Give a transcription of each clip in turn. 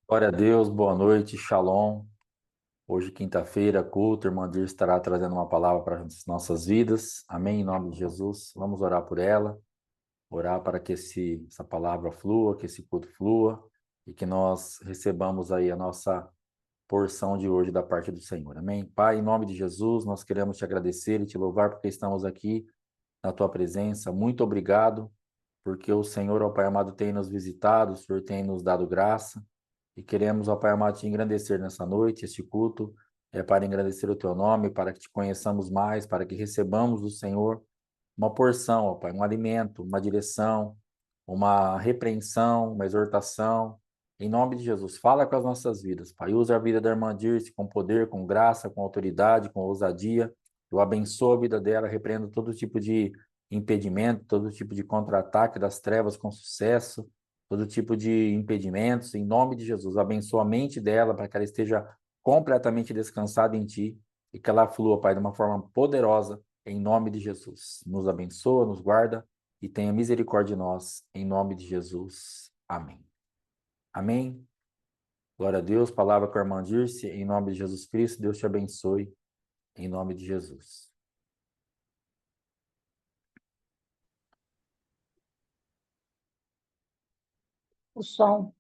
Glória a Deus, boa noite, Shalom. Hoje, quinta-feira, culto, a irmã Dir estará trazendo uma palavra para as nossas vidas. Amém, em nome de Jesus. Vamos orar por ela, orar para que essa palavra flua, que esse culto flua e que nós recebamos aí a nossa porção de hoje da parte do Senhor. Amém. Pai, em nome de Jesus, nós queremos te agradecer e te louvar porque estamos aqui na tua presença. Muito obrigado, porque o Senhor, ó Pai amado, tem nos visitado, o Senhor tem nos dado graça. E queremos, ó Pai amado, te engrandecer nessa noite, este culto, é para engrandecer o teu nome, para que te conheçamos mais, para que recebamos do Senhor uma porção, ó Pai, um alimento, uma direção, uma repreensão, uma exortação. Em nome de Jesus, fala com as nossas vidas, Pai. Usa a vida da irmã Dirce com poder, com graça, com autoridade, com ousadia. Eu abençoo a vida dela, repreendo todo tipo de impedimento, todo tipo de contra-ataque das trevas com sucesso, todo tipo de impedimentos. Em nome de Jesus, abençoa a mente dela para que ela esteja completamente descansada em Ti e que ela flua, Pai, de uma forma poderosa, em nome de Jesus. Nos abençoa, nos guarda e tenha misericórdia de nós, em nome de Jesus. Amém. Amém. Glória a Deus, palavra com a irmã Dirce, em nome de Jesus Cristo, Deus te abençoe, em nome de Jesus. O som.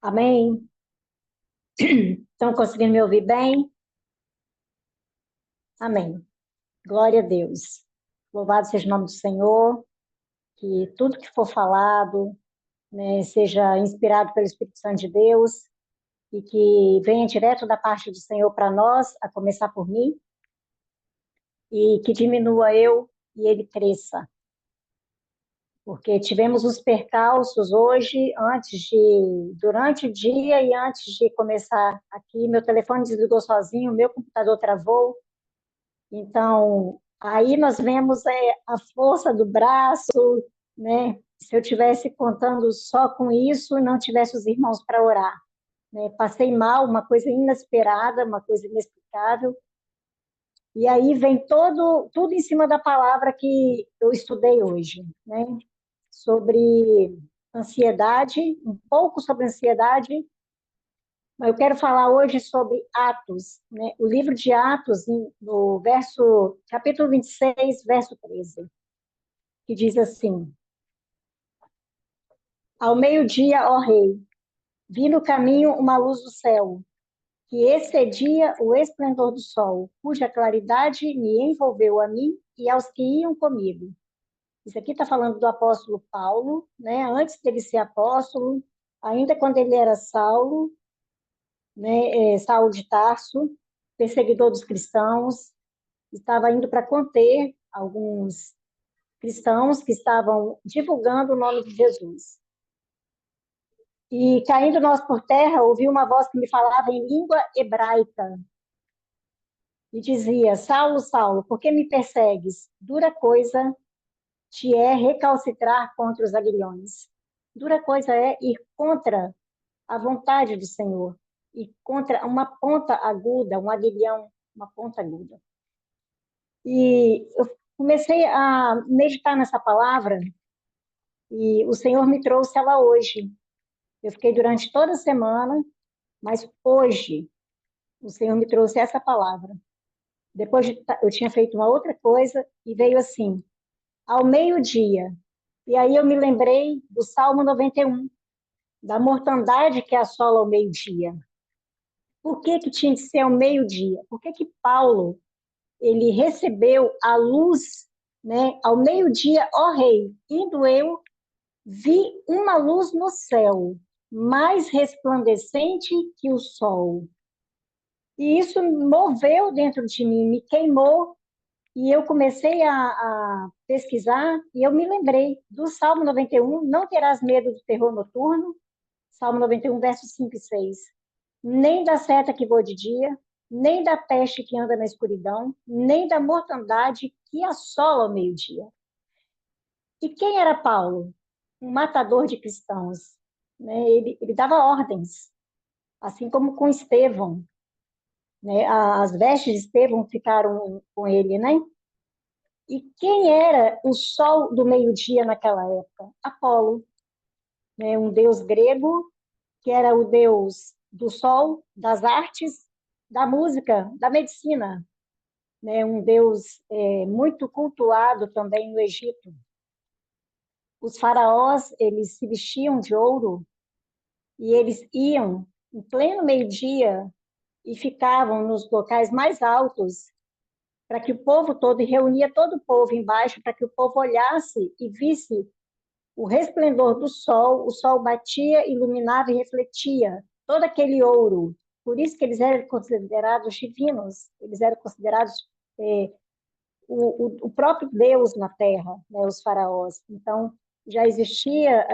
Amém? Estão conseguindo me ouvir bem? Amém. Glória a Deus. Louvado seja o nome do Senhor, que tudo que for falado, né, seja inspirado pelo Espírito Santo de Deus e que venha direto da parte do Senhor para nós, a começar por mim, e que diminua eu e ele cresça. Porque tivemos os percalços hoje, durante o dia e antes de começar aqui, meu telefone desligou sozinho, meu computador travou. Então, aí nós vemos a força do braço, né? Se eu tivesse contando só com isso, não tivesse os irmãos para orar, né? Passei mal, uma coisa inesperada, uma coisa inexplicável. E aí vem tudo em cima da palavra que eu estudei hoje, né? Sobre ansiedade, um pouco sobre ansiedade, mas eu quero falar hoje sobre Atos, né? O livro de Atos, no capítulo 26, verso 13, que diz assim: Ao meio-dia, ó rei, vi no caminho uma luz do céu, que excedia o esplendor do sol, cuja claridade me envolveu a mim e aos que iam comigo. Isso aqui está falando do apóstolo Paulo, né? Antes dele ser apóstolo, ainda quando ele era Saulo, né? Saulo de Tarso, perseguidor dos cristãos, estava indo para conter alguns cristãos que estavam divulgando o nome de Jesus. E caindo nós por terra, ouvi uma voz que me falava em língua hebraica e dizia: Saulo, Saulo, por que me persegues? Dura coisa te é recalcitrar contra os aguilhões. Dura coisa é ir contra a vontade do Senhor e contra uma ponta aguda, um aguilhão, uma ponta aguda. E eu comecei a meditar nessa palavra e o Senhor me trouxe ela hoje. Eu fiquei durante toda a semana, mas hoje o Senhor me trouxe essa palavra. Eu tinha feito uma outra coisa e veio assim, ao meio-dia. E aí eu me lembrei do Salmo 91, da mortandade que assola ao meio-dia. Por que que tinha que ser ao meio-dia? Por que que Paulo, ele recebeu a luz, né, ao meio-dia, ó rei, indo eu, vi uma luz no céu, mais resplandecente que o sol. E isso moveu dentro de mim, me queimou, e eu comecei a pesquisar, e eu me lembrei do Salmo 91, não terás medo do terror noturno, Salmo 91, versos 5 e 6. Nem da seta que voa de dia, nem da peste que anda na escuridão, nem da mortandade que assola ao meio-dia. E quem era Paulo? Um matador de cristãos. Né? Ele dava ordens, assim como com Estevão. Né? As vestes de Estevão ficaram com ele, né? E quem era o sol do meio-dia naquela época? Apolo, né? Um deus grego, que era o deus do sol, das artes, da música, da medicina, né? Um deus muito cultuado também no Egito. Os faraós, eles se vestiam de ouro e eles iam em pleno meio-dia e ficavam nos locais mais altos para que o povo todo, e reunia todo o povo embaixo, para que o povo olhasse e visse o resplendor do sol. O sol batia, iluminava e refletia todo aquele ouro. Por isso que eles eram considerados divinos, eles eram considerados o próprio Deus na Terra, né, os faraós. Então, já existia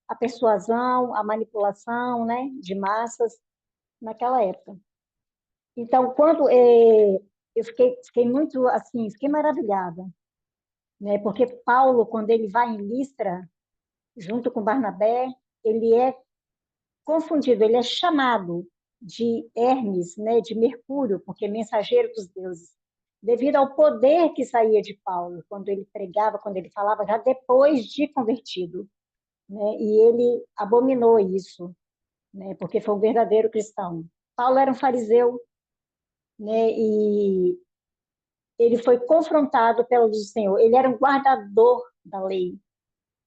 a persuasão, a manipulação, né, de massas naquela época. Então, quando eu fiquei muito assim, fiquei maravilhada, né, porque Paulo, quando ele vai em Listra, junto com Barnabé, ele é confundido, ele é chamado de Hermes, né, de Mercúrio, porque é mensageiro dos deuses, devido ao poder que saía de Paulo, quando ele pregava, quando ele falava, já depois de convertido, né, e ele abominou isso, né, porque foi um verdadeiro cristão. Paulo era um fariseu, né, e ele foi confrontado pela luz do Senhor, ele era um guardador da lei.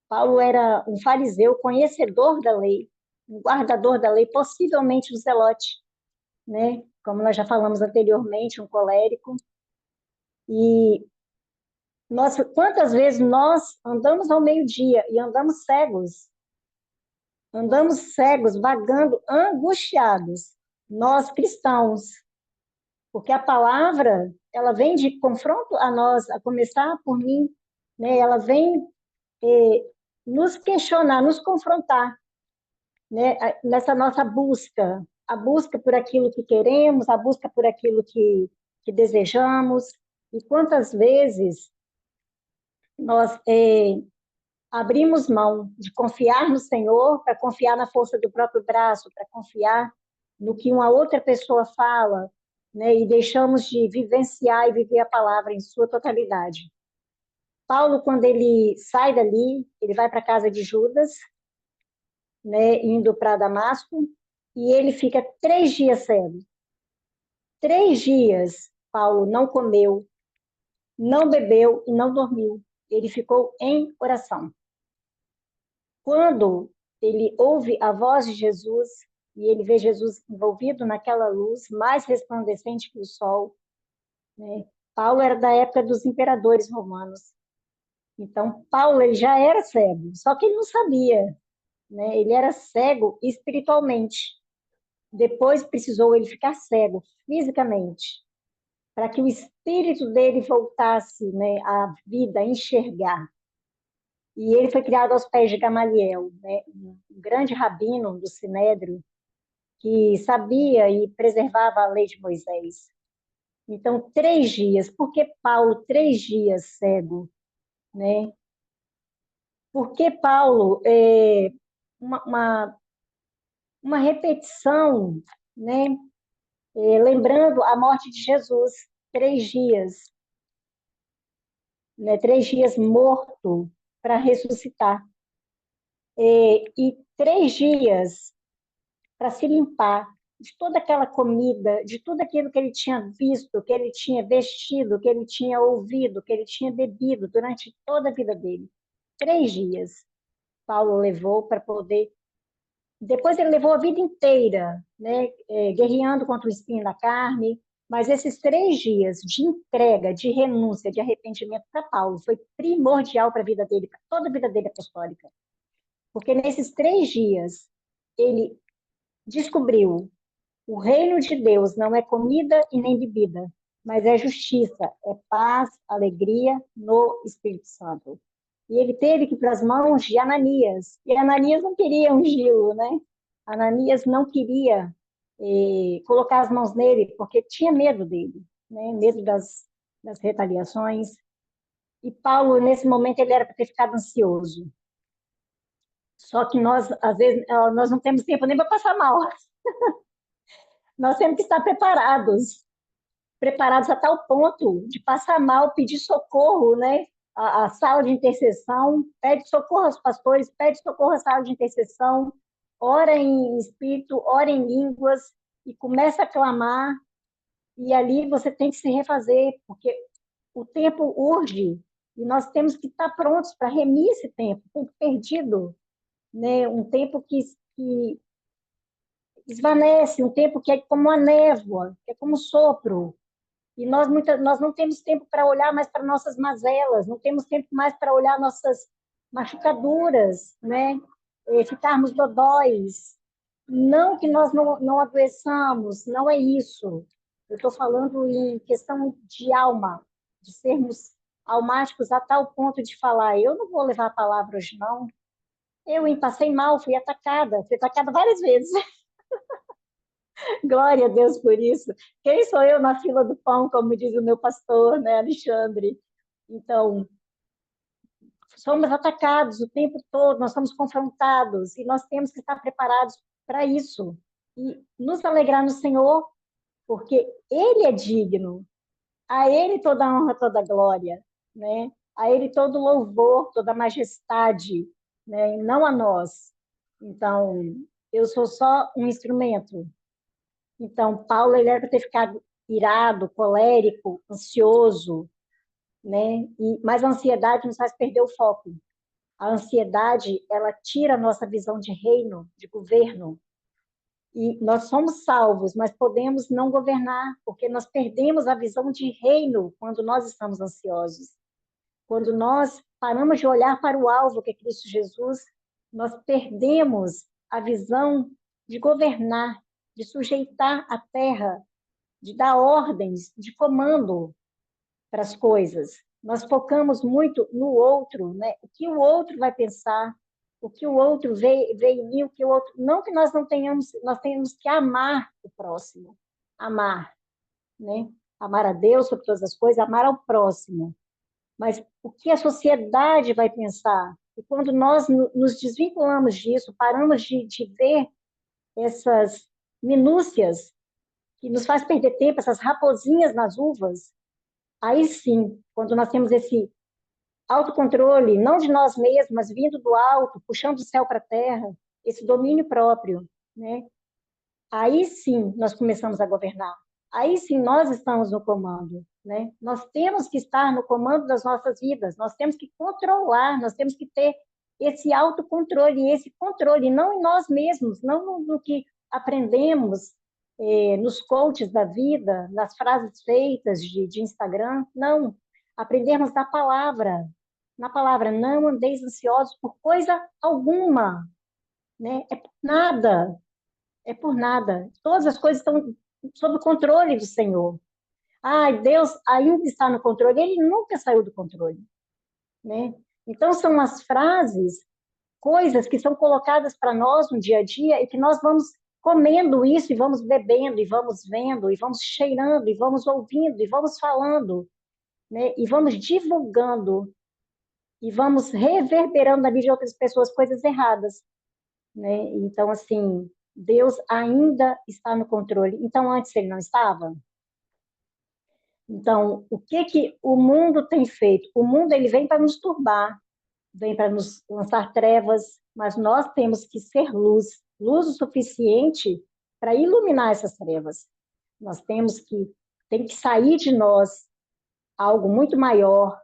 Paulo era um fariseu, conhecedor da lei, um guardador da lei, possivelmente um zelote, né? Como nós já falamos anteriormente, um colérico. E quantas vezes nós andamos ao meio-dia e andamos cegos, vagando, angustiados, nós cristãos, porque a palavra, ela vem de confronto a nós, a começar por mim, né? Ela vem nos questionar, nos confrontar, né? Nessa nossa busca, a busca por aquilo que queremos, a busca por aquilo que desejamos. E quantas vezes nós abrimos mão de confiar no Senhor para confiar na força do próprio braço, para confiar no que uma outra pessoa fala, né? E deixamos de vivenciar e viver a palavra em sua totalidade. Paulo, quando ele sai dali, ele vai para a casa de Judas, né, indo para Damasco, e ele fica 3 dias cego. 3 dias, Paulo não comeu, não bebeu e não dormiu. Ele ficou em oração. Quando ele ouve a voz de Jesus e ele vê Jesus envolvido naquela luz mais resplandecente que o sol, né? Paulo era da época dos imperadores romanos. Então, Paulo ele já era cego, só que ele não sabia, né? Ele era cego espiritualmente. Depois precisou ele ficar cego fisicamente, para que o espírito dele voltasse, né, à vida, a enxergar. E ele foi criado aos pés de Gamaliel, né, um grande rabino do Sinédrio, que sabia e preservava a lei de Moisés. Então, 3 dias. Por que Paulo 3 dias cego? Né? Por que Paulo, uma, uma repetição, né? Lembrando a morte de Jesus, 3 dias, né? 3 dias morto para ressuscitar. E 3 dias para se limpar de toda aquela comida, de tudo aquilo que ele tinha visto, que ele tinha vestido, que ele tinha ouvido, que ele tinha bebido durante toda a vida dele. 3 dias Paulo levou para poder. Depois ele levou a vida inteira, né, guerreando contra o espinho da carne, mas esses 3 dias de entrega, de renúncia, de arrependimento para Paulo foi primordial para a vida dele, para toda a vida dele apostólica. Porque nesses 3 dias ele descobriu o reino de Deus não é comida e nem bebida, mas é justiça, é paz, alegria no Espírito Santo. E ele teve que ir para as mãos de Ananias. E Ananias não queria ungí-lo, né? Ananias não queria colocar as mãos nele, porque tinha medo dele, né? Medo das retaliações. E Paulo, nesse momento, ele era para ter ficado ansioso. Só que nós, às vezes, nós não temos tempo nem para passar mal. Nós temos que estar preparados a tal ponto de passar mal, pedir socorro, né? A sala de intercessão, pede socorro aos pastores, pede socorro à sala de intercessão, ora em espírito, ora em línguas, e começa a clamar, e ali você tem que se refazer, porque o tempo urge, e nós temos que estar prontos para remir esse tempo perdido, né? Um tempo que esvanece, um tempo que é como a névoa, que é como um sopro. E nós não temos tempo para olhar mais para nossas mazelas, não temos tempo mais para olhar nossas machucaduras, né? Ficarmos dodóis. Não que nós não adoeçamos, não é isso. Eu estou falando em questão de alma, de sermos almáticos a tal ponto de falar, eu não vou levar a palavra hoje, não. Passei mal, fui atacada várias vezes. Glória a Deus por isso. Quem sou eu na fila do pão, como diz o meu pastor, né, Alexandre? Então, somos atacados o tempo todo, nós somos confrontados e nós temos que estar preparados para isso e nos alegrar no Senhor, porque Ele é digno, a Ele toda a honra, toda a glória, né? A Ele todo louvor, toda a majestade, né? E não a nós. Então, eu sou só um instrumento. Então, Paulo, ele era para ter ficado irado, colérico, ansioso, né? Mas a ansiedade nos faz perder o foco. A ansiedade, ela tira a nossa visão de reino, de governo. E nós somos salvos, mas podemos não governar, porque nós perdemos a visão de reino quando nós estamos ansiosos. Quando nós paramos de olhar para o alvo, que é Cristo Jesus, nós perdemos a visão de governar, de sujeitar a terra, de dar ordens, de comando para as coisas. Nós focamos muito no outro, né? O que o outro vai pensar, o que o outro vê em mim, o que o outro. Não que nós não tenhamos, nós temos que amar o próximo, amar, né? Amar a Deus sobre todas as coisas, amar ao próximo. Mas o que a sociedade vai pensar? E quando nós nos desvinculamos disso, paramos de ver essas minúcias que nos faz perder tempo, essas raposinhas nas uvas, aí sim, quando nós temos esse autocontrole, não de nós mesmos, mas vindo do alto, puxando o céu para a terra, esse domínio próprio, né? Aí sim nós começamos a governar. Aí sim nós estamos no comando, né? Nós temos que estar no comando das nossas vidas, nós temos que controlar, nós temos que ter esse autocontrole, esse controle, não em nós mesmos, não no que aprendemos nos coaches da vida, nas frases feitas de Instagram, não. Aprendemos na palavra, não andeis ansiosos por coisa alguma, né? É por nada, é por nada. Todas as coisas estão sob o controle do Senhor. Ah, Deus ainda está no controle, ele nunca saiu do controle, né? Então, são as frases, coisas que são colocadas para nós no dia a dia e que nós vamos comendo isso e vamos bebendo e vamos vendo e vamos cheirando e vamos ouvindo e vamos falando, né? E vamos divulgando e vamos reverberando na vida de outras pessoas coisas erradas, né? Então, assim, Deus ainda está no controle. Então, antes ele não estava? Então, o que que o mundo tem feito? O mundo ele vem para nos turbar, vem para nos lançar trevas, mas nós temos que ser luz, luz o suficiente para iluminar essas trevas. Nós temos que tem que sair de nós algo muito maior,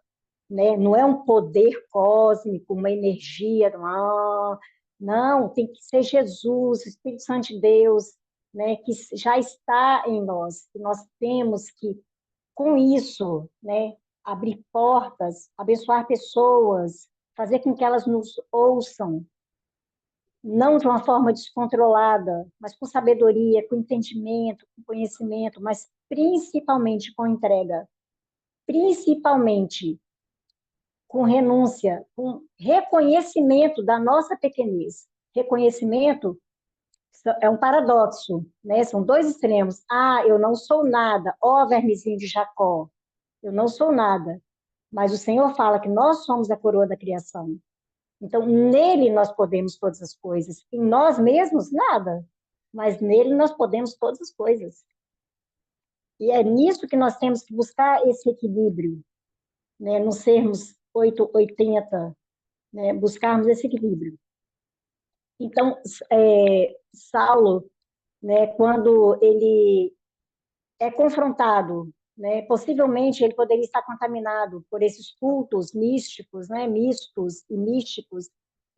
né? Não é um poder cósmico, uma energia, não, não, tem que ser Jesus, o Espírito Santo de Deus, né? Que já está em nós. Que nós temos que com isso, né, abrir portas, abençoar pessoas, fazer com que elas nos ouçam, não de uma forma descontrolada, mas com sabedoria, com entendimento, com conhecimento, mas principalmente com entrega, principalmente com renúncia, com reconhecimento da nossa pequenez. Reconhecimento é um paradoxo, né? São dois extremos. Ah, eu não sou nada, ó vermezinho de Jacó, eu não sou nada. Mas o Senhor fala que nós somos a coroa da criação. Então, nele nós podemos todas as coisas. Em nós mesmos, nada. Mas nele nós podemos todas as coisas. E é nisso que nós temos que buscar esse equilíbrio, né? Não sermos 880, né? Buscarmos esse equilíbrio. Então, Saulo, né, quando ele é confrontado, né, possivelmente ele poderia estar contaminado por esses cultos místicos, né, mistos e místicos,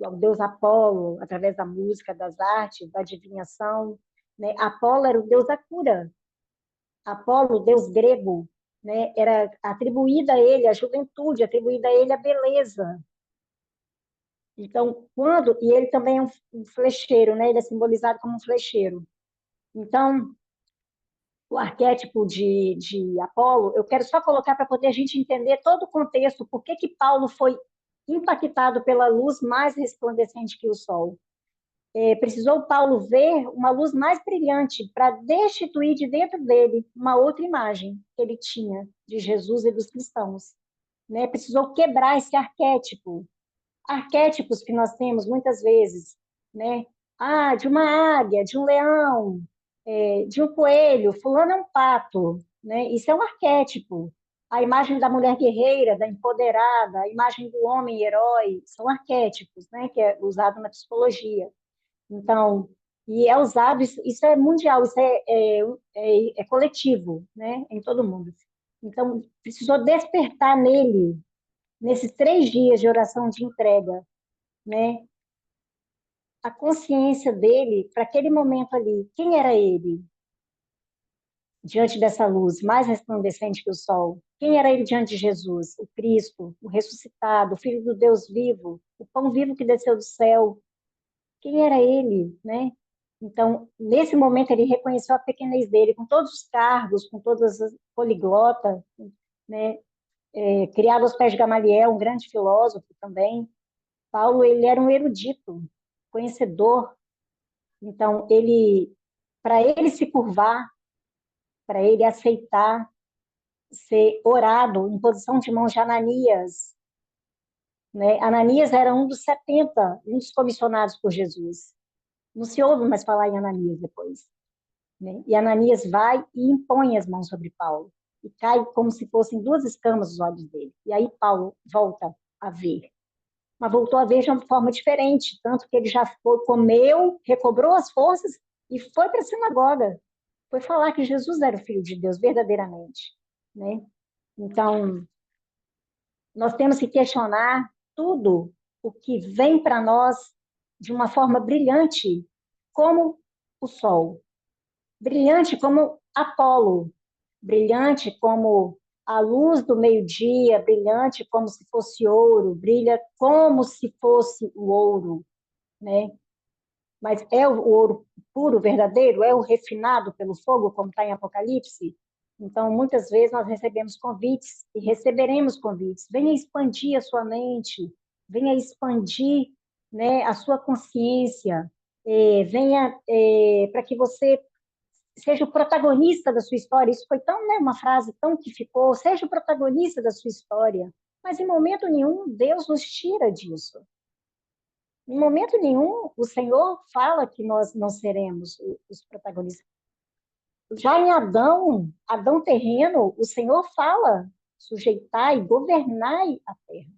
ao deus Apolo, através da música, das artes, da adivinhação. Né? Apolo era o deus da cura. Apolo, deus grego, né, era atribuída a ele a juventude, atribuída a ele a beleza. Então, e ele também é um flecheiro, né? Ele é simbolizado como um flecheiro. Então, o arquétipo de Apolo, eu quero só colocar para poder a gente entender todo o contexto, por que Paulo foi impactado pela luz mais resplandecente que o sol. Precisou Paulo ver uma luz mais brilhante para destituir de dentro dele uma outra imagem que ele tinha de Jesus e dos cristãos. Né? Precisou quebrar esse arquétipo. Arquétipos que nós temos muitas vezes, né? Ah, de uma águia, de um leão, de um coelho, fulano é um pato, né? Isso é um arquétipo. A imagem da mulher guerreira, da empoderada, a imagem do homem herói, são arquétipos, né? Que é usado na psicologia. Então, e é usado, isso é mundial, isso é coletivo, né? Em todo mundo. Então, precisou despertar nele, nesses 3 dias de oração de entrega, né? A consciência dele para aquele momento ali. Quem era ele diante dessa luz mais resplandecente que o sol? Quem era ele diante de Jesus? O Cristo, o ressuscitado, o Filho do Deus vivo, o pão vivo que desceu do céu. Quem era ele, né? Então, nesse momento, ele reconheceu a pequenez dele, com todos os cargos, com todas as poliglotas, né? Criado aos pés de Gamaliel, um grande filósofo também. Paulo, ele era um erudito, conhecedor. Então, para ele se curvar, para ele aceitar ser orado em posição de mãos de Ananias, né? Ananias era um dos 70, um dos comissionados por Jesus. Não se ouve mais falar em Ananias depois, né? E Ananias vai e impõe as mãos sobre Paulo e cai como se fossem 2 escamas os olhos dele. E aí Paulo volta a ver, mas voltou a ver de uma forma diferente, tanto que ele já foi, comeu, recobrou as forças e foi para a sinagoga. Foi falar que Jesus era o Filho de Deus verdadeiramente, né? Então, nós temos que questionar tudo o que vem para nós de uma forma brilhante, como o sol, brilhante como Apolo, brilhante como a luz do meio-dia, brilhante como se fosse ouro, brilha como se fosse o ouro, né? Mas é o ouro puro, verdadeiro? É o refinado pelo fogo, como está em Apocalipse? Então, muitas vezes nós recebemos convites e receberemos convites. Venha expandir a sua mente, venha expandir, né, a sua consciência, venha para que você seja o protagonista da sua história. Isso foi tão, né, uma frase tão que ficou, seja o protagonista da sua história. Mas em momento nenhum Deus nos tira disso. Em momento nenhum o Senhor fala que nós não seremos os protagonistas. Já em Adão terreno, o Senhor fala: sujeitai, governai a terra.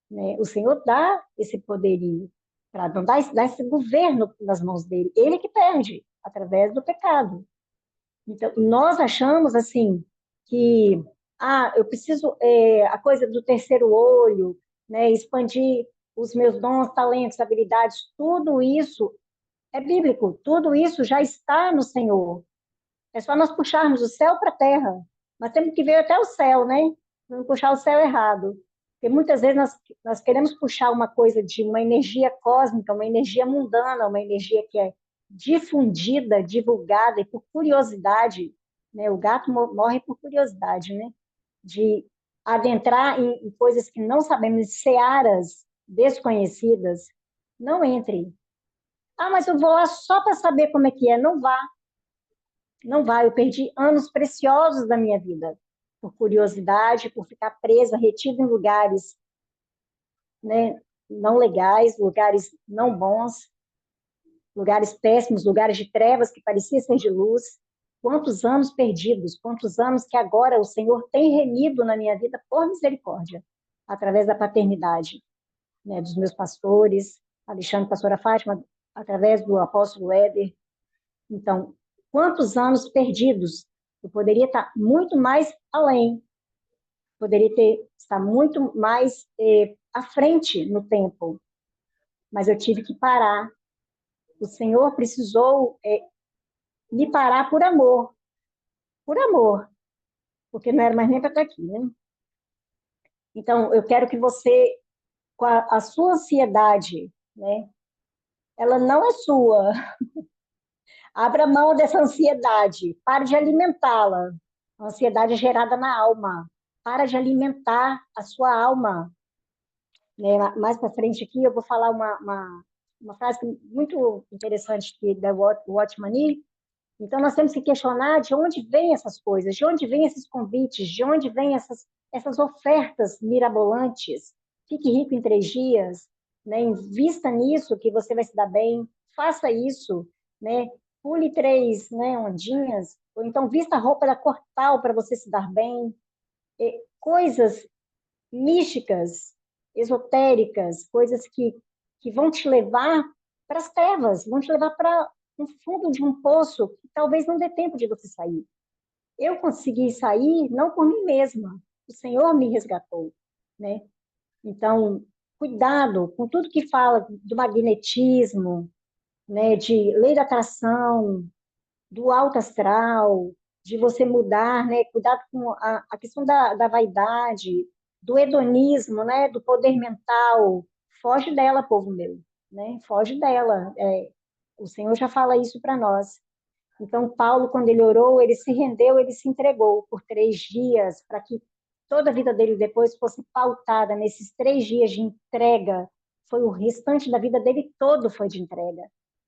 Né? O Senhor dá esse poderio, para não dar esse governo nas mãos dele. Ele que perde, através do pecado. Então, nós achamos assim que eu preciso a coisa do terceiro olho, né, expandir os meus dons, talentos, habilidades, tudo isso é bíblico, tudo isso já está no Senhor. É só nós puxarmos o céu para a terra. Nós temos que ver até o céu, né? Não puxar o céu errado. Porque muitas vezes nós queremos puxar uma coisa de uma energia cósmica, uma energia mundana, uma energia que é difundida, divulgada e por curiosidade, né? O gato morre por curiosidade, né? De adentrar em coisas que não sabemos, searas desconhecidas. Não entre. Mas eu vou lá só para saber como é que é. Não vá, não vá. Eu perdi anos preciosos da minha vida por curiosidade, por ficar presa, retida em lugares, né, não legais, lugares não bons, lugares péssimos, lugares de trevas que pareciam ser de luz. Quantos anos perdidos, quantos anos que agora o Senhor tem remido na minha vida por misericórdia, através da paternidade, né, dos meus pastores, Alexandre, pastora Fátima, através do apóstolo Éder. Então, quantos anos perdidos? Eu poderia estar muito mais além, poderia estar muito mais à frente no tempo, mas eu tive que parar. O Senhor precisou me parar por amor, porque não era mais nem para estar aqui, né? Então, eu quero que você, com a sua ansiedade, né? Ela não é sua. Abra mão dessa ansiedade. Pare de alimentá-la. A ansiedade é gerada na alma. Para de alimentar a sua alma. Né? Mais para frente aqui, eu vou falar uma frase muito interessante que da Watchman Nee. Então, nós temos que questionar de onde vêm essas coisas, de onde vêm esses convites, de onde vêm essas ofertas mirabolantes. Fique rico em 3 dias, né? Invista nisso que você vai se dar bem. Faça isso, né? Pule 3, né, ondinhas, ou então vista a roupa da cor tal para você se dar bem. Coisas místicas, esotéricas, coisas que vão te levar para as trevas, vão te levar para no fundo de um poço que talvez não dê tempo de você sair. Eu consegui sair não por mim mesma, o Senhor me resgatou, né? Então, cuidado com tudo que fala do magnetismo, né, de lei da atração, do alto astral, de você mudar, né? Cuidado com a questão da vaidade, do hedonismo, né? Do poder mental. Foge dela, povo meu, né? Foge dela. O Senhor já fala isso para nós. Então, Paulo, quando ele orou, ele se rendeu, ele se entregou por 3 dias, para que toda a vida dele depois fosse pautada nesses 3 dias de entrega. Foi o restante da vida dele todo foi de entrega.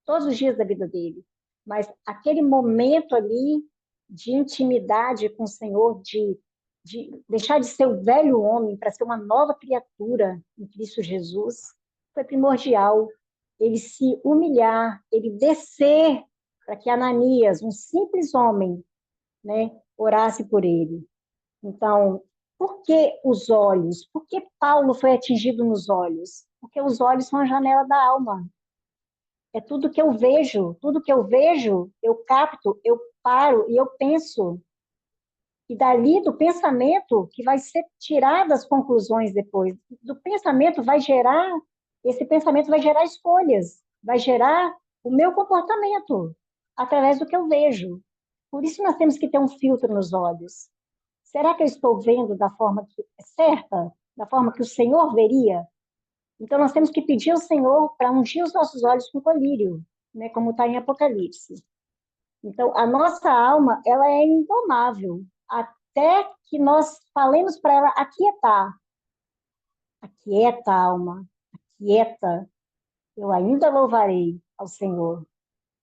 Todos os dias da vida dele. Mas aquele momento ali de intimidade com o Senhor, de deixar de ser o velho homem para ser uma nova criatura em Cristo Jesus, foi primordial. Ele se humilhar, ele descer para que Ananias, um simples homem, né, orasse por ele. Então, por que os olhos? Por que Paulo foi atingido nos olhos? Porque os olhos são a janela da alma. É tudo que eu vejo, eu capto, eu paro e eu penso. E dali do pensamento que vai ser tirado as conclusões depois. Do pensamento esse pensamento vai gerar escolhas, vai gerar o meu comportamento através do que eu vejo. Por isso nós temos que ter um filtro nos olhos. Será que eu estou vendo da forma certa, da forma que o Senhor veria? Então nós temos que pedir ao Senhor para ungir os nossos olhos com colírio, né, como está em Apocalipse. Então, a nossa alma, ela é indomável, até que nós falemos para ela aquietar. Aquieta, alma, aquieta, eu ainda louvarei ao Senhor.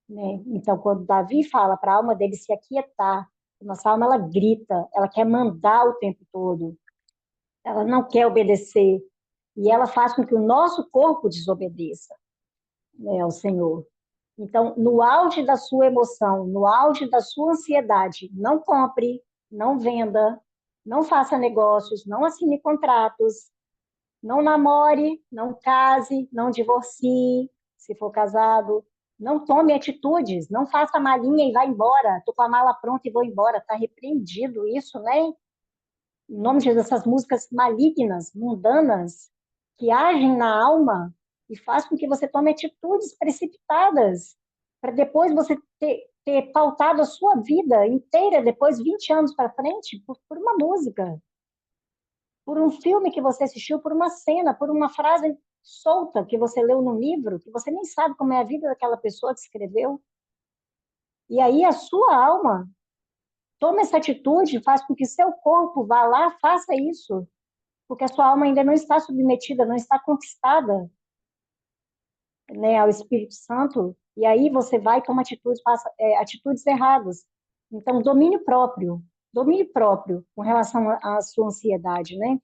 Né? Então, quando Davi fala para a alma dele se aquietar, nossa alma, ela grita, ela quer mandar o tempo todo, ela não quer obedecer, e ela faz com que o nosso corpo desobedeça, né, ao Senhor. Então, no auge da sua emoção, no auge da sua ansiedade, não compre, não venda, não faça negócios, não assine contratos, não namore, não case, não divorcie, se for casado, não tome atitudes, não faça malinha e vá embora. Estou com a mala pronta e vou embora. Está repreendido isso, né? Em nome de Jesus, essas músicas malignas, mundanas, que agem na alma e faz com que você tome atitudes precipitadas, para depois você ter pautado a sua vida inteira, depois 20 anos para frente, por uma música, por um filme que você assistiu, por uma cena, por uma frase solta que você leu num livro, que você nem sabe como é a vida daquela pessoa que escreveu. E aí a sua alma toma essa atitude, faz com que seu corpo vá lá, faça isso, porque a sua alma ainda não está submetida, não está conquistada, né, ao Espírito Santo, e aí você vai e toma atitudes, atitudes erradas. Então, domínio próprio com relação à sua ansiedade, né?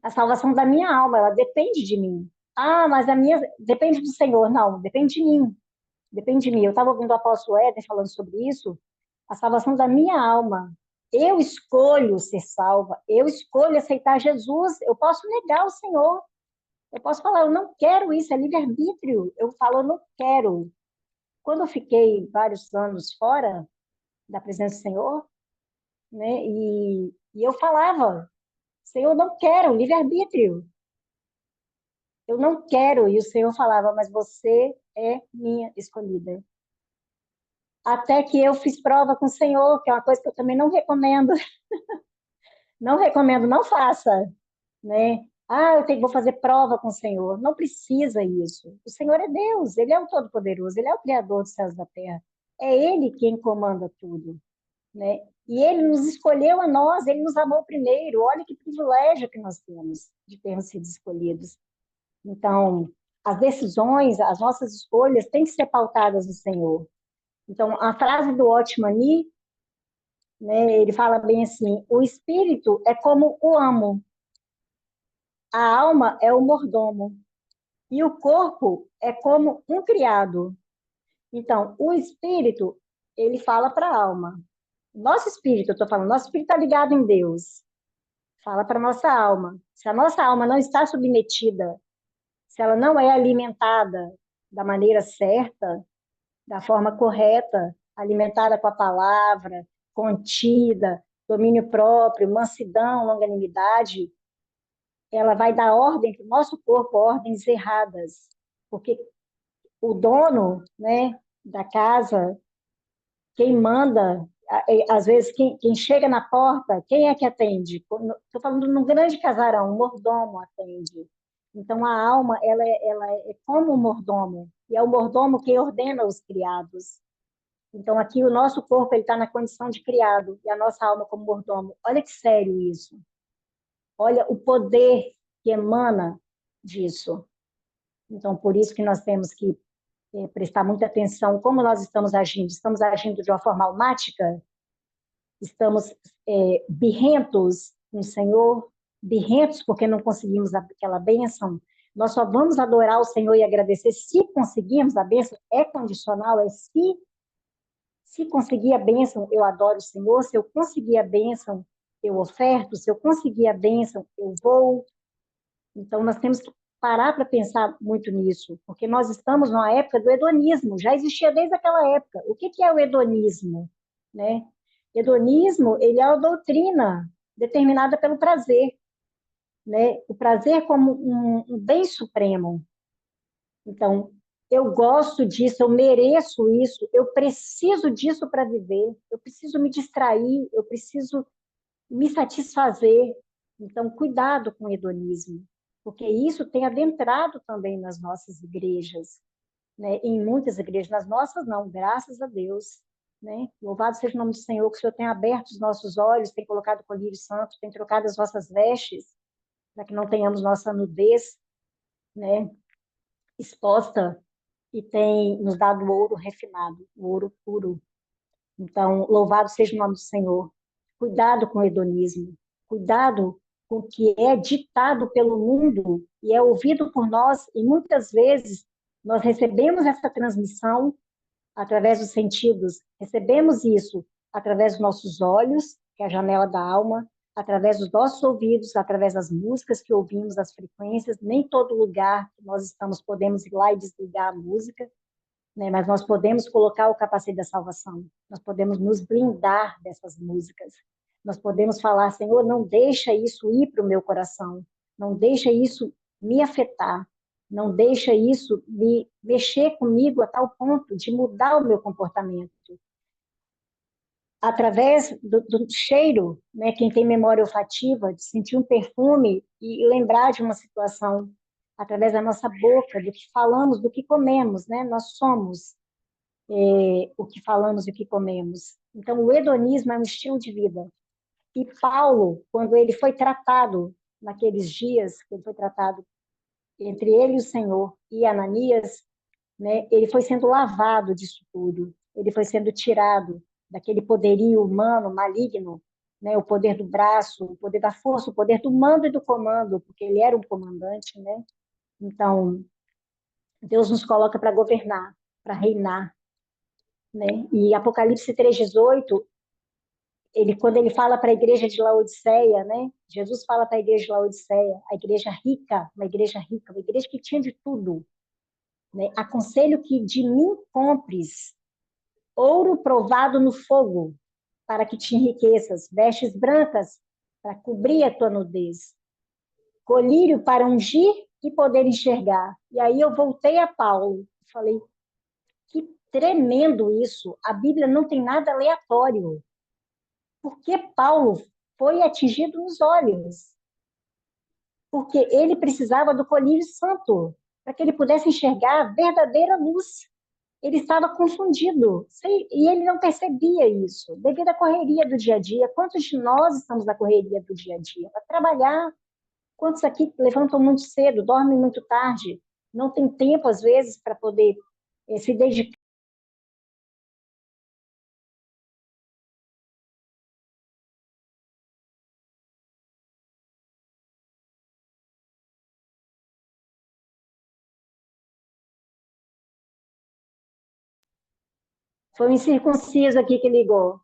A salvação da minha alma, ela depende de mim. Ah, mas a minha depende do Senhor. Não, depende de mim. Depende de mim. Eu estava ouvindo o apóstolo Éder falando sobre isso. A salvação da minha alma. Eu escolho ser salva. Eu escolho aceitar Jesus. Eu posso negar o Senhor. Eu posso falar, eu não quero isso, é livre-arbítrio. Eu falo, eu não quero. Quando eu fiquei vários anos fora da presença do Senhor, né, e eu falava, Senhor, eu não quero, livre-arbítrio. Eu não quero. E o Senhor falava, mas você é minha escolhida. Até que eu fiz prova com o Senhor, que é uma coisa que eu também não recomendo. Não recomendo, não faça, né? Ah, vou fazer prova com o Senhor. Não precisa isso. O Senhor é Deus, Ele é o Todo-Poderoso, Ele é o Criador dos céus e da terra. É Ele quem comanda tudo, né? E Ele nos escolheu a nós, Ele nos amou primeiro. Olha que privilégio que nós temos de termos sido escolhidos. Então, as decisões, as nossas escolhas têm que ser pautadas no Senhor. Então, a frase do Otmani, né, ele fala bem assim: o espírito é como o amo, a alma é o mordomo, e o corpo é como um criado. Então, o espírito, ele fala para a alma. Nosso espírito, eu estou falando, nosso espírito está ligado em Deus. Fala para a nossa alma. Se a nossa alma não está submetida, se ela não é alimentada da maneira certa, da forma correta, alimentada com a palavra, contida, domínio próprio, mansidão, longanimidade, ela vai dar ordem para o nosso corpo, ordens erradas, porque o dono, né, da casa, quem manda, às vezes quem chega na porta, quem é que atende? Estou falando num grande casarão, um mordomo atende. Então a alma, ela é como um mordomo, e é o mordomo quem ordena os criados. Então aqui o nosso corpo ele está na condição de criado e a nossa alma como mordomo. Olha que sério isso. Olha o poder que emana disso. Então por isso que nós temos que prestar muita atenção como nós estamos agindo. Estamos agindo de uma forma almática? Estamos birrentos no Senhor? Birrentos porque não conseguimos aquela bênção? Nós só vamos adorar o Senhor e agradecer se conseguirmos a bênção. É condicional, é se conseguir a bênção, eu adoro o Senhor. Se eu conseguir a bênção, eu oferto. Se eu conseguir a bênção, eu vou. Então, nós temos que parar para pensar muito nisso, porque nós estamos numa época do hedonismo, já existia desde aquela época. O que que é o hedonismo? Né? Hedonismo, ele é a doutrina determinada pelo prazer, né? O prazer como um bem supremo. Então, eu gosto disso, eu mereço isso, eu preciso disso para viver, eu preciso me distrair, eu preciso me satisfazer. Então, cuidado com o hedonismo, porque isso tem adentrado também nas nossas igrejas, né? Em muitas igrejas, nas nossas não, graças a Deus, né? Louvado seja o nome do Senhor, que o Senhor tem aberto os nossos olhos, tem colocado o colírio santo, tem trocado as nossas vestes, para que não tenhamos nossa nudez, né, exposta, e tem nos dado ouro refinado, o ouro puro. Então, louvado seja o nome do Senhor. Cuidado com o hedonismo. Cuidado com o que é ditado pelo mundo e é ouvido por nós. E muitas vezes nós recebemos essa transmissão através dos sentidos. Recebemos isso através dos nossos olhos, que é a janela da alma, através dos nossos ouvidos, através das músicas que ouvimos, das frequências. Nem todo lugar que nós estamos podemos ir lá e desligar a música, né? Mas nós podemos colocar o capacete da salvação, nós podemos nos blindar dessas músicas, nós podemos falar, Senhor, não deixa isso ir para o meu coração, não deixa isso me afetar, não deixa isso me mexer comigo a tal ponto de mudar o meu comportamento. Através do cheiro, né, quem tem memória olfativa, de sentir um perfume e lembrar de uma situação, através da nossa boca, do que falamos, do que comemos, né? Nós somos o que falamos e o que comemos. Então, o hedonismo é um estilo de vida. E Paulo, quando ele foi tratado, naqueles dias, que ele foi tratado entre ele e o Senhor e Ananias, né, ele foi sendo lavado disso tudo. Ele foi sendo tirado daquele poderio humano maligno, né, o poder do braço, o poder da força, o poder do mando e do comando, porque ele era um comandante, né? Então, Deus nos coloca para governar, para reinar, né? E Apocalipse 3:18 quando ele fala para a igreja de Laodiceia, né? Jesus fala para a igreja de Laodiceia, a igreja rica, uma igreja que tinha de tudo, né? Aconselho que de mim compres ouro provado no fogo, para que te enriqueças, vestes brancas para cobrir a tua nudez, colírio para ungir e poder enxergar. E aí eu voltei a Paulo, falei, que tremendo isso, a Bíblia não tem nada aleatório. Porque Paulo foi atingido nos olhos, porque ele precisava do colírio santo, para que ele pudesse enxergar a verdadeira luz. Ele estava confundido, e ele não percebia isso, devido à correria do dia a dia. Quantos de nós estamos na correria do dia a dia? Para trabalhar, quantos aqui levantam muito cedo, dormem muito tarde, não tem tempo, às vezes, para poder se dedicar. Foi um incircunciso aqui que ligou.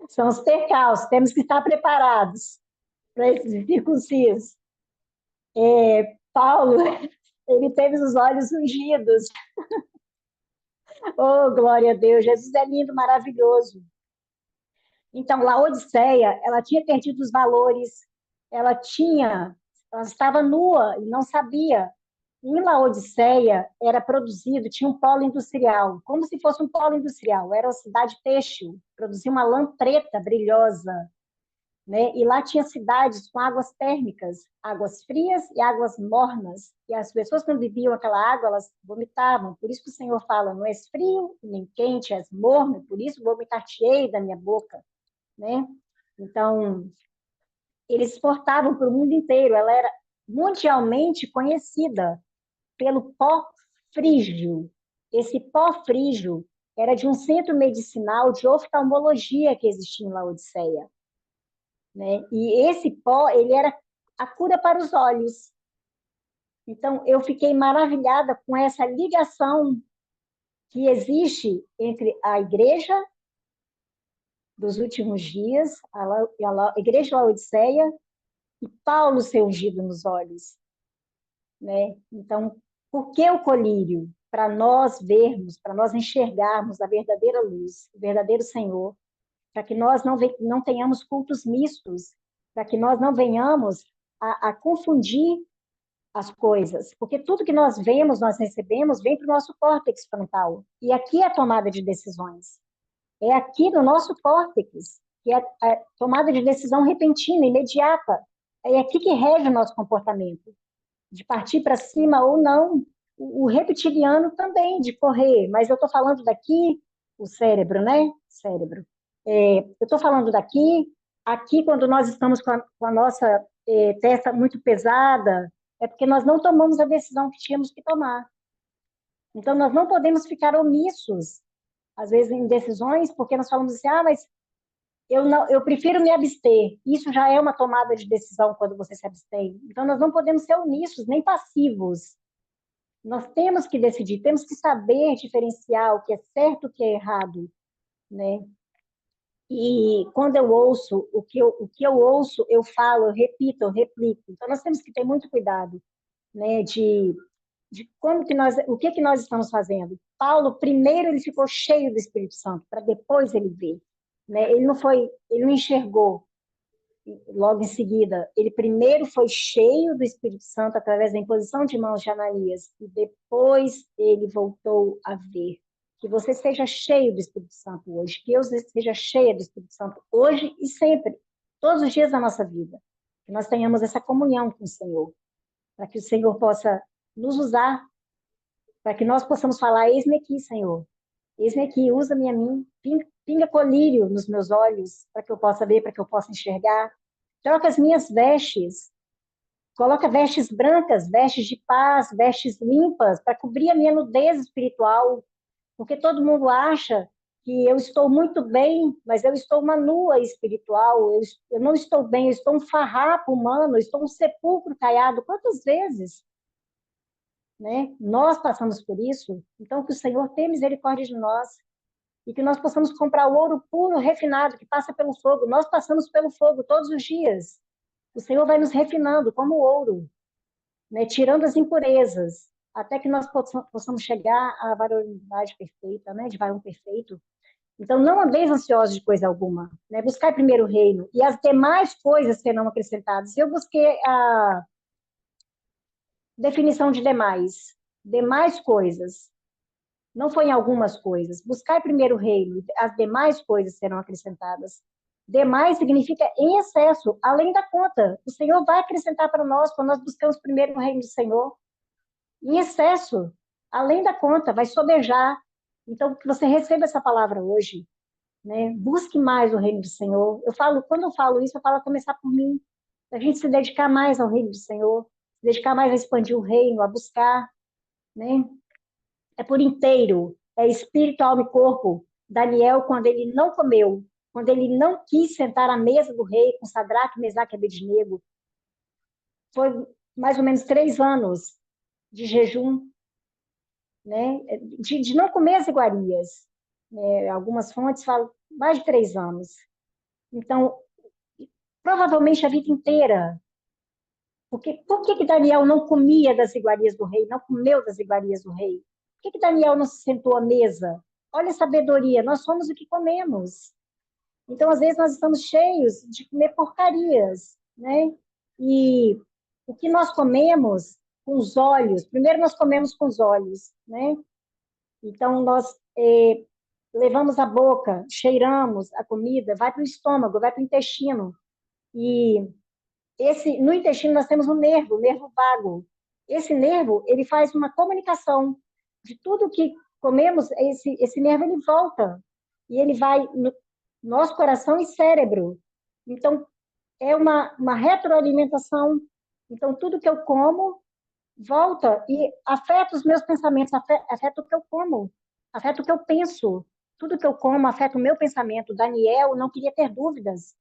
São os percalços, temos que estar preparados para esses circuncisos. Paulo, ele teve os olhos ungidos. Oh, glória a Deus, Jesus é lindo, maravilhoso. Então, Laodiceia, ela tinha perdido os valores, ela estava nua e não sabia. Em Laodiceia era produzido, tinha um polo industrial, como se fosse um polo industrial, era uma cidade têxtil, produzia uma lã preta brilhosa, né? E lá tinha cidades com águas térmicas, águas frias e águas mornas. E as pessoas, quando bebiam aquela água, elas vomitavam. Por isso que o Senhor fala, não és frio nem quente, és morno, por isso vomitar-te-ei da minha boca, né? Então, eles exportavam para o mundo inteiro. Ela era mundialmente conhecida pelo pó frígio. Esse pó frígio era de um centro medicinal de oftalmologia que existia em Laodiceia, né? E esse pó, ele era a cura para os olhos. Então, eu fiquei maravilhada com essa ligação que existe entre a igreja dos últimos dias, a igreja de Laodiceia, e Paulo ser ungido nos olhos, né? Então, por que o colírio? Para nós vermos, para nós enxergarmos a verdadeira luz, o verdadeiro Senhor, para que nós não tenhamos cultos mistos, para que nós não venhamos a confundir as coisas, porque tudo que nós vemos, nós recebemos, vem para o nosso córtex frontal. E aqui é a tomada de decisões. É aqui no nosso córtex, que é a tomada de decisão repentina, imediata. É aqui que rege o nosso comportamento, de partir para cima ou não. O reptiliano também, de correr, mas eu estou falando daqui, o cérebro, né? Cérebro. Eu estou falando daqui, aqui quando nós estamos com a nossa testa muito pesada, é porque nós não tomamos a decisão que tínhamos que tomar. Então, nós não podemos ficar omissos, às vezes, em decisões, porque nós falamos assim, mas eu prefiro me abster. Isso já é uma tomada de decisão quando você se abstém. Então, nós não podemos ser omissos, nem passivos. Nós temos que decidir, temos que saber diferenciar o que é certo e o que é errado, né? E quando eu ouço, o que eu ouço, eu falo, eu repito, eu replico. Então, nós temos que ter muito cuidado, né, de como que o que nós estamos fazendo. Paulo, primeiro, ele ficou cheio do Espírito Santo, para depois ele ver, né? Ele não enxergou logo em seguida. Ele primeiro foi cheio do Espírito Santo através da imposição de mãos de Ananias, e depois ele voltou a ver. Que você seja cheio do Espírito Santo hoje, que eu seja cheia do Espírito Santo hoje e sempre, todos os dias da nossa vida. Que nós tenhamos essa comunhão com o Senhor, para que o Senhor possa nos usar, para que nós possamos falar, eis-me aqui, Senhor, eis-me aqui, usa-me a mim, pinga colírio nos meus olhos, para que eu possa ver, para que eu possa enxergar, troca as minhas vestes, coloca vestes brancas, vestes de paz, vestes limpas, para cobrir a minha nudez espiritual, porque todo mundo acha que eu estou muito bem, mas eu estou uma nua espiritual, eu não estou bem, eu estou um farrapo humano, eu estou um sepulcro caiado. Quantas vezes, né? Nós passamos por isso, então que o Senhor tenha misericórdia de nós, e que nós possamos comprar o ouro puro, refinado, que passa pelo fogo. Nós passamos pelo fogo todos os dias. O Senhor vai nos refinando como ouro, né? Tirando as impurezas, até que nós possamos chegar à varonilidade perfeita, né? De varão perfeito. Então, não andeis ansiosos de coisa alguma, né? Buscai primeiro o reino, e as demais coisas serão acrescentadas. Eu busquei a definição de demais. Demais coisas. Não foi em algumas coisas. Buscai primeiro o reino, as demais coisas serão acrescentadas. Demais significa em excesso, além da conta. O Senhor vai acrescentar para nós quando nós buscamos primeiro o reino do Senhor. Em excesso, além da conta, vai sobejar. Então, que você receba essa palavra hoje, né? Busque mais o reino do Senhor. Quando eu falo isso, eu falo a começar por mim. A gente se dedicar mais ao reino do Senhor, se dedicar mais a expandir o reino, a buscar, né? É por inteiro, é espírito, alma e corpo. Daniel, quando ele não comeu, quando ele não quis sentar à mesa do rei com Sadraque, Mesaque e Abednego, foi mais ou menos 3 anos de jejum, né? De não comer as iguarias. Algumas fontes falam mais de 3 anos. Então, provavelmente a vida inteira. Por que Daniel não comia das iguarias do rei, não comeu das iguarias do rei? Por que Daniel não se sentou à mesa? Olha a sabedoria, nós somos o que comemos. Então, às vezes, nós estamos cheios de comer porcarias, né? E o que nós comemos com os olhos, primeiro nós comemos com os olhos, né? Então, nós levamos a boca, cheiramos a comida, vai para o estômago, vai para o intestino. E no intestino nós temos um nervo, o nervo vago. Esse nervo, ele faz uma comunicação de tudo que comemos, esse nervo ele volta e ele vai no nosso coração e cérebro. Então, é uma retroalimentação. Então, tudo que eu como volta e afeta os meus pensamentos, afeta o que eu como, afeta o que eu penso. Tudo que eu como afeta o meu pensamento. Daniel não queria ter dúvidas.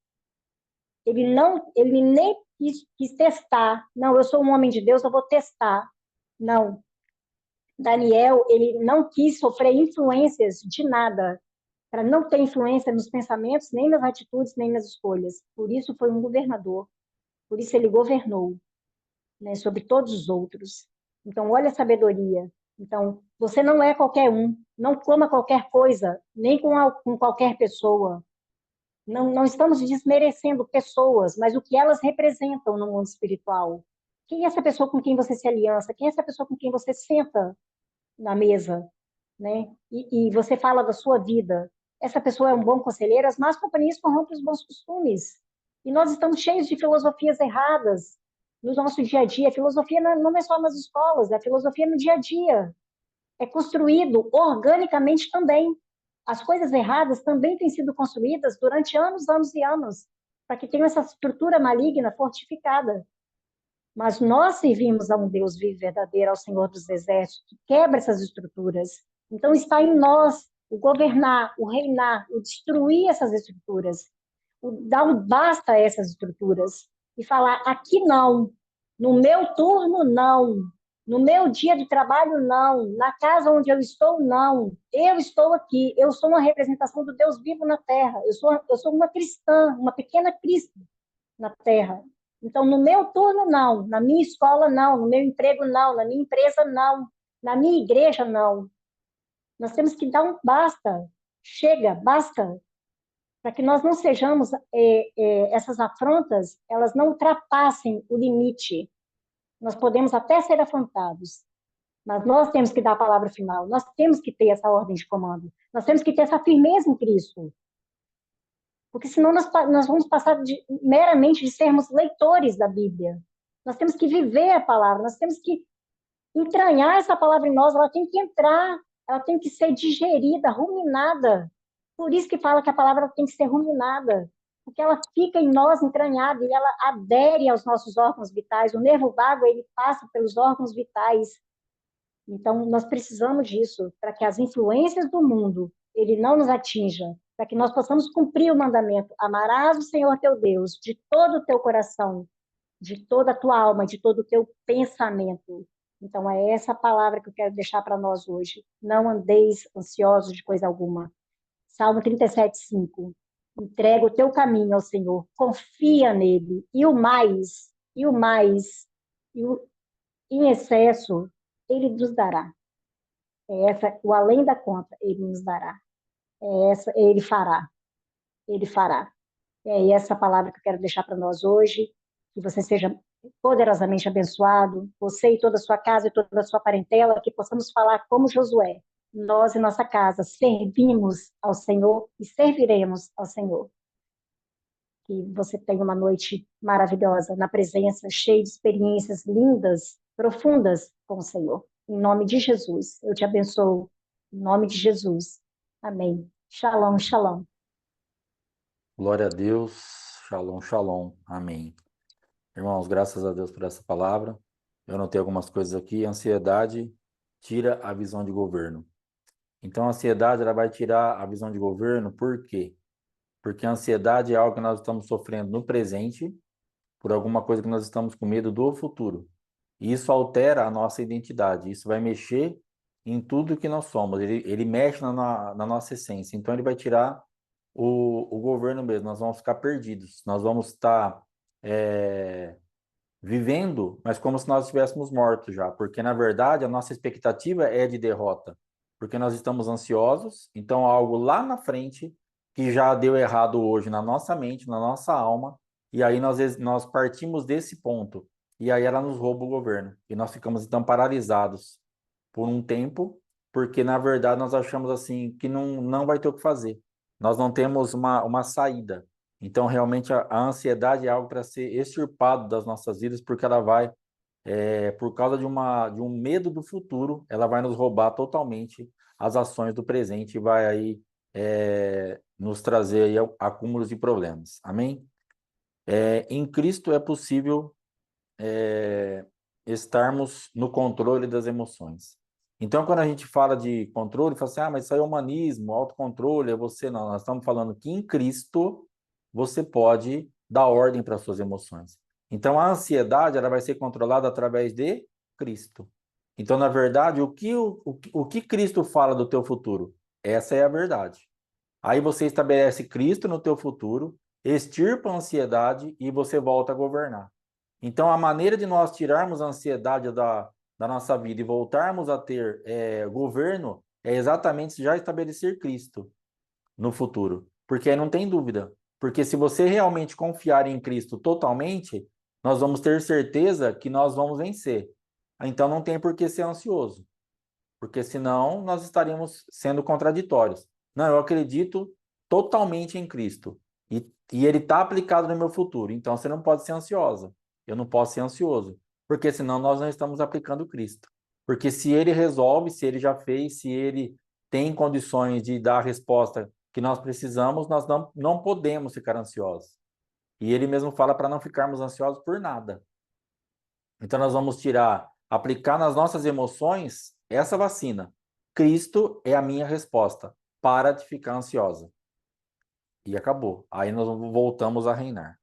Ele nem quis testar. Não, eu sou um homem de Deus, eu vou testar. Não. Daniel, ele não quis sofrer influências de nada, para não ter influência nos pensamentos, nem nas atitudes, nem nas escolhas. Por isso foi um governador. Por isso ele governou, né, sobre todos os outros. Então, olha a sabedoria. Então, você não é qualquer um. Não coma qualquer coisa, nem com qualquer pessoa. Não estamos desmerecendo pessoas, mas o que elas representam no mundo espiritual. Quem é essa pessoa com quem você se aliança? Quem é essa pessoa com quem você senta na mesa, né? E você fala da sua vida. Essa pessoa é um bom conselheiro, as más companhias corrompem os bons costumes. E nós estamos cheios de filosofias erradas no nosso dia a dia. A filosofia não é só nas escolas, a filosofia no dia a dia. É construído organicamente também. As coisas erradas também têm sido construídas durante anos, anos e anos, para que tenham essa estrutura maligna fortificada. Mas nós servimos a um Deus vivo e verdadeiro, ao Senhor dos Exércitos, que quebra essas estruturas. Então está em nós o governar, o reinar, o destruir essas estruturas, o dar um basta a essas estruturas e falar: aqui não, no meu turno não, no meu dia de trabalho não, na casa onde eu estou não, eu estou aqui, eu sou uma representação do Deus vivo na terra, eu sou uma cristã, uma pequena Cristo na terra. Então, no meu turno, não. Na minha escola, não. No meu emprego, não. Na minha empresa, não. Na minha igreja, não. Nós temos que dar um basta. Chega, basta. Para que nós não sejamos, essas afrontas, elas não ultrapassem o limite. Nós podemos até ser afrontados, mas nós temos que dar a palavra final. Nós temos que ter essa ordem de comando. Nós temos que ter essa firmeza em Cristo. Porque senão nós vamos passar meramente de sermos leitores da Bíblia. Nós temos que viver a palavra, nós temos que entranhar essa palavra em nós, ela tem que entrar, ela tem que ser digerida, ruminada. Por isso que fala que a palavra tem que ser ruminada, porque ela fica em nós entranhada e ela adere aos nossos órgãos vitais. O nervo vago, ele passa pelos órgãos vitais. Então, nós precisamos disso, para que as influências do mundo, ele não nos atinja, para que nós possamos cumprir o mandamento: amarás o Senhor teu Deus de todo o teu coração, de toda a tua alma, de todo o teu pensamento. Então, é essa palavra que eu quero deixar para nós hoje. Não andeis ansiosos de coisa alguma. Salmo 37:5. Entrega o teu caminho ao Senhor, confia nele, e o mais, e o, em excesso, ele nos dará. O além da conta, ele nos dará. Ele fará. E essa palavra que eu quero deixar para nós hoje, que você seja poderosamente abençoado, você e toda a sua casa e toda a sua parentela, que possamos falar como Josué. Nós e nossa casa servimos ao Senhor e serviremos ao Senhor. Que você tenha uma noite maravilhosa na presença, cheia de experiências lindas, profundas com o Senhor. Em nome de Jesus, eu te abençoo. Em nome de Jesus. Amém. Shalom, shalom. Glória a Deus. Shalom, shalom. Amém. Irmãos, graças a Deus por essa palavra. Eu anotei algumas coisas aqui. Ansiedade tira a visão de governo. Então, a ansiedade ela vai tirar a visão de governo, por quê? Porque a ansiedade é algo que nós estamos sofrendo no presente, por alguma coisa que nós estamos com medo do futuro. E isso altera a nossa identidade, isso vai mexer em tudo que nós somos, ele mexe na nossa essência. Então, ele vai tirar o governo mesmo, nós vamos ficar perdidos, nós vamos estar vivendo, mas como se nós estivéssemos mortos já, porque na verdade a nossa expectativa é de derrota, porque nós estamos ansiosos, então algo lá na frente que já deu errado hoje na nossa mente, na nossa alma, e aí nós partimos desse ponto, e aí ela nos rouba o governo, e nós ficamos então paralisados por um tempo, porque na verdade nós achamos assim que não vai ter o que fazer, nós não temos uma saída. Então, realmente, a ansiedade é algo para ser extirpado das nossas vidas, porque ela vai, por causa de um medo do futuro, ela vai nos roubar totalmente as ações do presente e vai aí nos trazer aí acúmulos de problemas. Amém? Em Cristo é possível estarmos no controle das emoções. Então, quando a gente fala de controle, fala assim, mas isso aí é humanismo, autocontrole, é você. Não, nós estamos falando que em Cristo você pode dar ordem para as suas emoções. Então, a ansiedade ela vai ser controlada através de Cristo. Então, na verdade, o que Cristo fala do teu futuro? Essa é a verdade. Aí você estabelece Cristo no teu futuro, extirpa a ansiedade e você volta a governar. Então, a maneira de nós tirarmos a ansiedade da nossa vida e voltarmos a ter governo é exatamente já estabelecer Cristo no futuro. Porque aí não tem dúvida. Porque se você realmente confiar em Cristo totalmente, nós vamos ter certeza que nós vamos vencer. Então não tem por que ser ansioso. Porque senão nós estaríamos sendo contraditórios. Não, eu acredito totalmente em Cristo. E ele está aplicado no meu futuro. Então você não pode ser ansiosa. Eu não posso ser ansioso. Porque senão nós não estamos aplicando Cristo. Porque se ele resolve, se ele já fez, se ele tem condições de dar a resposta que nós precisamos, nós não podemos ficar ansiosos. E ele mesmo fala para não ficarmos ansiosos por nada. Então nós vamos aplicar nas nossas emoções essa vacina. Cristo é a minha resposta. Para de ficar ansiosa. E acabou. Aí nós voltamos a reinar.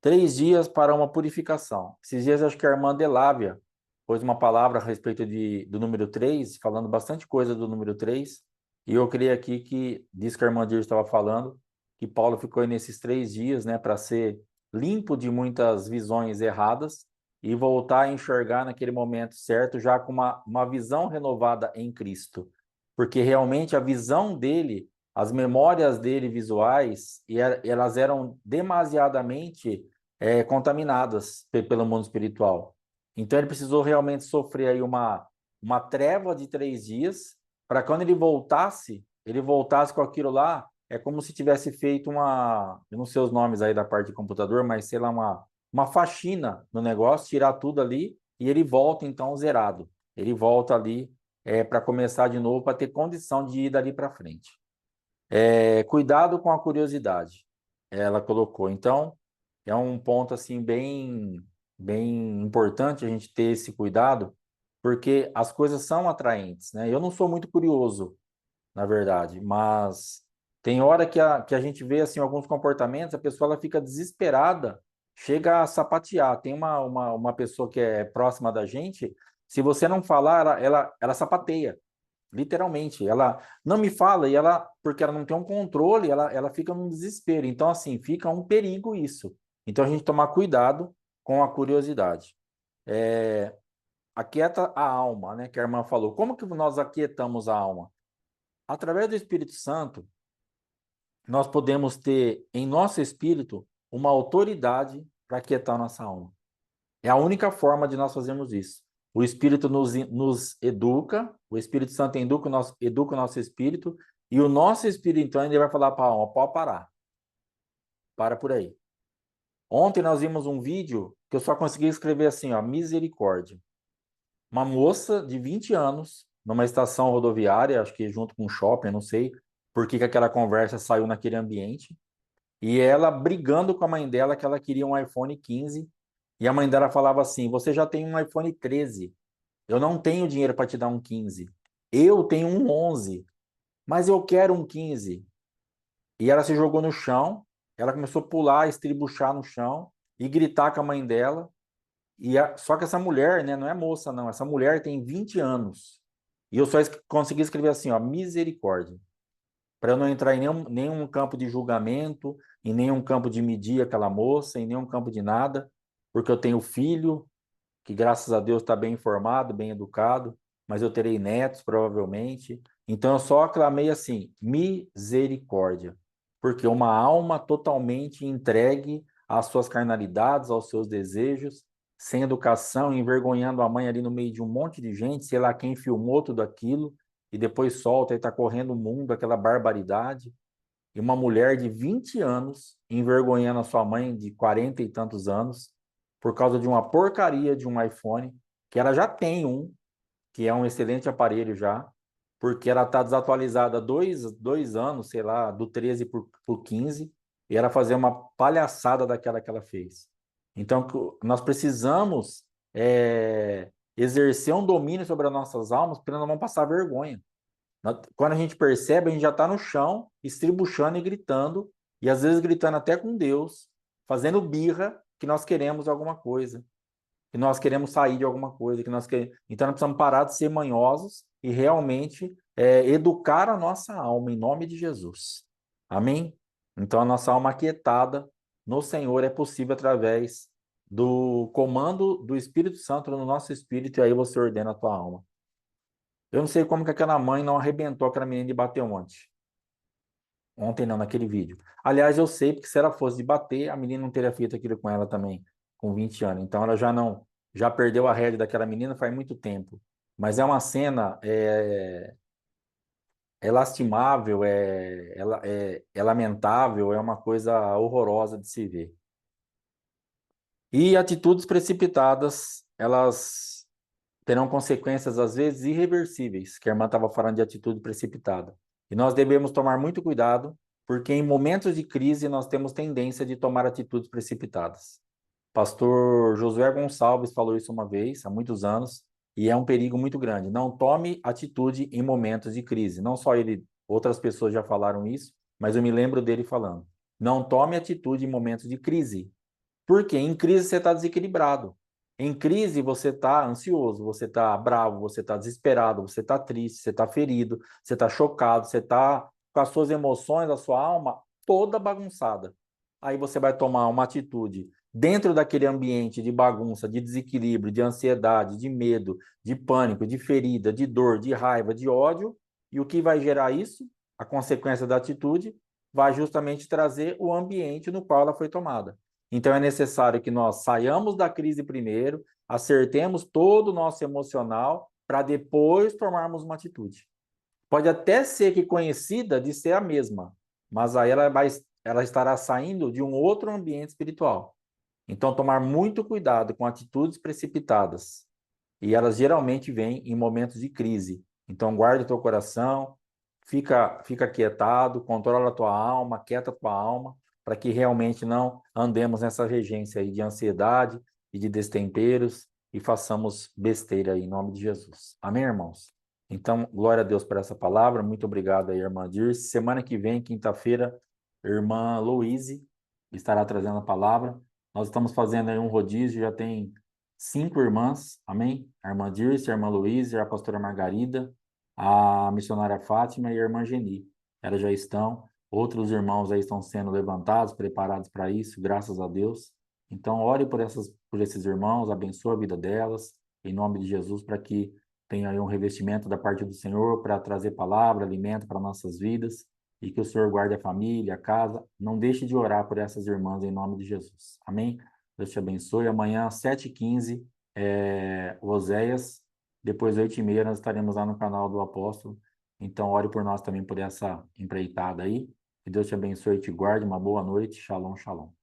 3 dias para uma purificação. Esses dias acho que a irmã Delávia pôs uma palavra a respeito do número 3, falando bastante coisa do número 3. E eu creio aqui que, diz que a irmã Dir estava falando, que Paulo ficou aí nesses 3 dias, né, para ser limpo de muitas visões erradas e voltar a enxergar naquele momento certo, já com uma visão renovada em Cristo. Porque realmente a visão dele, as memórias dele visuais, elas eram demasiadamente contaminadas pelo mundo espiritual. Então ele precisou realmente sofrer aí uma treva de 3 dias, para quando ele voltasse com aquilo lá, é como se tivesse feito eu não sei os nomes aí da parte de computador, mas sei lá, uma faxina no negócio, tirar tudo ali, e ele volta então zerado. Ele volta ali para começar de novo, para ter condição de ir dali para frente. Cuidado com a curiosidade, ela colocou. Então, é um ponto assim bem importante a gente ter esse cuidado, porque as coisas são atraentes, né? Eu não sou muito curioso, na verdade, mas tem hora que a gente vê assim alguns comportamentos, a pessoa ela fica desesperada, chega a sapatear. Tem uma pessoa que é próxima da gente, se você não falar, ela sapateia. literalmente. Ela não me fala e ela, porque ela não tem um controle, ela fica num desespero. Então, assim, fica um perigo isso. Então, a gente tomar cuidado com a curiosidade. É, aquieta a alma, né, que a irmã falou. Como que nós aquietamos a alma? Através do Espírito Santo, nós podemos ter em nosso espírito uma autoridade para aquietar nossa alma. É a única forma de nós fazermos isso. O Espírito nos educa, o Espírito Santo educa o nosso espírito, e o nosso espírito, então, ele vai falar para a alma: pode parar, para por aí. Ontem nós vimos um vídeo que eu só consegui escrever assim, ó, misericórdia. Uma moça de 20 anos, numa estação rodoviária, acho que junto com um shopping, não sei por que aquela conversa saiu naquele ambiente, e ela brigando com a mãe dela que ela queria um iPhone 15, e a mãe dela falava assim: você já tem um iPhone 13, eu não tenho dinheiro para te dar um 15. Eu tenho um 11, mas eu quero um 15. E ela se jogou no chão, ela começou a pular, estribuchar no chão e gritar com a mãe dela. Só que essa mulher, né, não é moça, não. Essa mulher tem 20 anos. E eu só consegui escrever assim, ó, misericórdia. Para eu não entrar em nenhum campo de julgamento, em nenhum campo de medir aquela moça, em nenhum campo de nada, porque eu tenho filho, que graças a Deus está bem informado, bem educado, mas eu terei netos provavelmente. Então eu só aclamei assim, misericórdia, porque uma alma totalmente entregue às suas carnalidades, aos seus desejos, sem educação, envergonhando a mãe ali no meio de um monte de gente, sei lá quem filmou tudo aquilo, e depois solta e está correndo o mundo, aquela barbaridade. E uma mulher de 20 anos envergonhando a sua mãe de 40 e tantos anos por causa de uma porcaria de um iPhone, que ela já tem um, que é um excelente aparelho já, porque ela está desatualizada há dois anos, sei lá, do 13 por 15, e ela fazer uma palhaçada daquela que ela fez. Então, nós precisamos exercer um domínio sobre as nossas almas para não passar vergonha. Quando a gente percebe, a gente já está no chão, estribuchando e gritando, e às vezes gritando até com Deus, fazendo birra que nós queremos alguma coisa, que nós queremos sair de alguma coisa, que nós queremos. Então nós precisamos parar de ser manhosos e realmente educar a nossa alma em nome de Jesus. Amém? Então a nossa alma aquietada no Senhor é possível através do comando do Espírito Santo no nosso espírito, e aí você ordena a tua alma. Eu não sei como que aquela mãe não arrebentou aquela menina de bater ontem. Ontem não, naquele vídeo. Aliás, eu sei porque se ela fosse de bater, a menina não teria feito aquilo com ela também, com 20 anos. Então ela já perdeu a rédea daquela menina faz muito tempo. Mas é uma cena, é lastimável, é lamentável, é uma coisa horrorosa de se ver. E atitudes precipitadas, elas terão consequências, às vezes, irreversíveis, que a irmã estava falando de atitude precipitada. E nós devemos tomar muito cuidado, porque em momentos de crise nós temos tendência de tomar atitudes precipitadas. Pastor Josué Gonçalves falou isso uma vez, há muitos anos, e é um perigo muito grande. Não tome atitude em momentos de crise. Não só ele, outras pessoas já falaram isso, mas eu me lembro dele falando. Não tome atitude em momentos de crise, porque em crise você está desequilibrado. Em crise você está ansioso, você está bravo, você está desesperado, você está triste, você está ferido, você está chocado, você está com as suas emoções, a sua alma toda bagunçada. Aí você vai tomar uma atitude dentro daquele ambiente de bagunça, de desequilíbrio, de ansiedade, de medo, de pânico, de ferida, de dor, de raiva, de ódio. E o que vai gerar isso? A consequência da atitude vai justamente trazer o ambiente no qual ela foi tomada. Então é necessário que nós saiamos da crise primeiro, acertemos todo o nosso emocional para depois tomarmos uma atitude. Pode até ser que conhecida de ser a mesma, mas aí ela estará saindo de um outro ambiente espiritual. Então tomar muito cuidado com atitudes precipitadas. E elas geralmente vêm em momentos de crise. Então guarde o teu coração, fica quietado, controla a tua alma, quieta a tua alma, para que realmente não andemos nessa regência aí de ansiedade e de destemperos e façamos besteira aí, em nome de Jesus. Amém, irmãos? Então, glória a Deus por essa palavra. Muito obrigado aí, irmã Dirce. Semana que vem, quinta-feira, irmã Louise estará trazendo a palavra. Nós estamos fazendo aí um rodízio, já tem 5 irmãs, amém? A irmã Dirce, a irmã Louise, a pastora Margarida, a missionária Fátima e a irmã Geni. Elas já estão, outros irmãos aí estão sendo levantados, preparados para isso, graças a Deus. Então, ore por esses irmãos, abençoe a vida delas, em nome de Jesus, para que tenha aí um revestimento da parte do Senhor para trazer palavra, alimento para nossas vidas, e que o Senhor guarde a família, a casa. Não deixe de orar por essas irmãs em nome de Jesus. Amém? Deus te abençoe. Amanhã, às 7h15, Oséias. Depois, 8h30, nós estaremos lá no canal do Apóstolo. Então, ore por nós também por essa empreitada aí. Que Deus te abençoe e te guarde. Uma boa noite. Shalom, shalom.